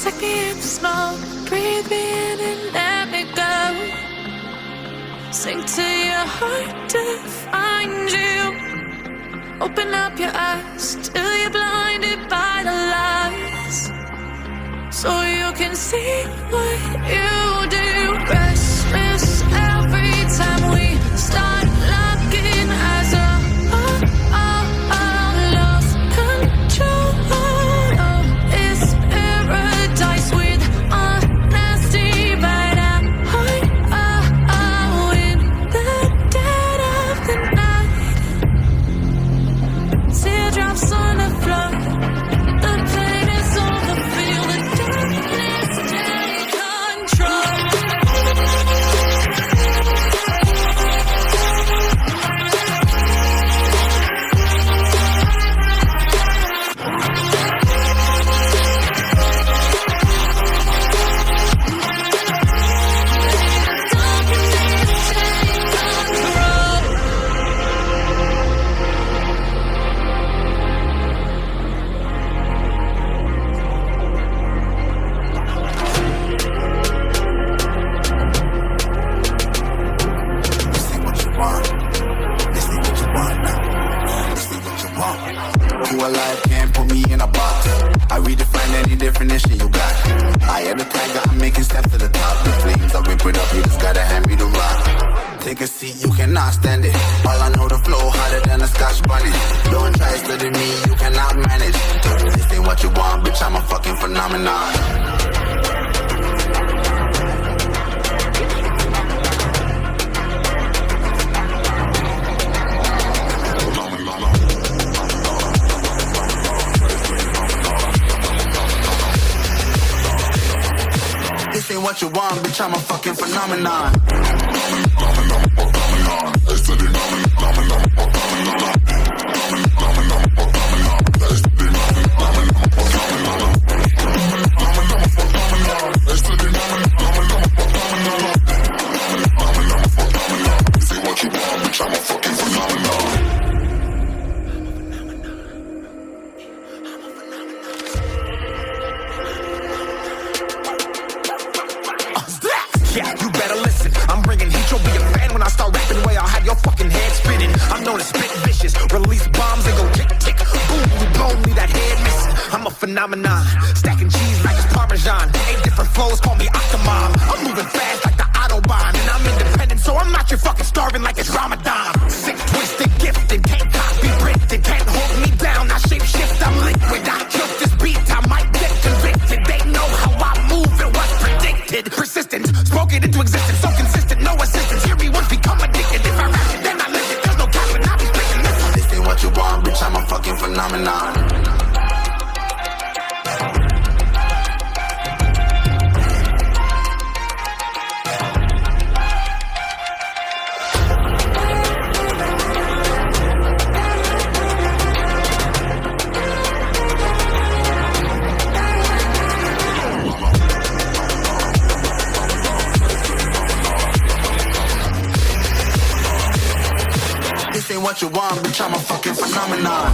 Take me in the smoke, breathe me in and let me go. Sink to your heart to find you. Open up your eyes till you're blinded by the lies, so you can see what you do. Restless every time we start locking eyes up. Lost control. Oh, it's paradise with honesty, but I'm in the dead of the night. Teardrops on the floor. The pain is over. Feel the darkness take control. Who alive can't put me in a box. I redefine any definition you got. I am the tiger, I'm making steps to the top. The flames, I rip it up, you just gotta hand me the rock. Take a seat, you cannot stand it. All I know, the flow harder than a Scotch bonnet. Don't try studying me, you cannot manage. This ain't what you want, bitch, I'm a fucking phenomenon. This ain't what you want, bitch, I'm a fucking phenomenon. Yeah, you better listen. I'm bringing heat, you'll be a fan when I start rapping away. I'll have your fucking head spinning. I'm known to spit vicious, release bombs and go tick tick. Boom, you blow me, that head missing. I'm a phenomenon, stacking cheese like it's Parmesan. 8 different flows, call me Octomom. I'm moving fast like the Autobahn, and I'm independent, so I'm not your fucking starving like it's Ramadan. Sick, twisted, gifted, can't copy, printed, can't hold me down. I shape shift, I'm liquid. I killed this beat, I might get convicted. They know how I move, it was predicted. Persistent, spoke it into existence, so consistent, no assistance. Hear me once, become addicted. If I rap it, then I live it. There's no capping, I'll be speaking this. This ain't what you want, bitch, I'm a fucking phenomenon. This ain't what you want, bitch, I'm a fucking phenomenon.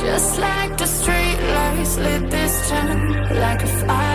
Just like the street lights lit this town, like a fire.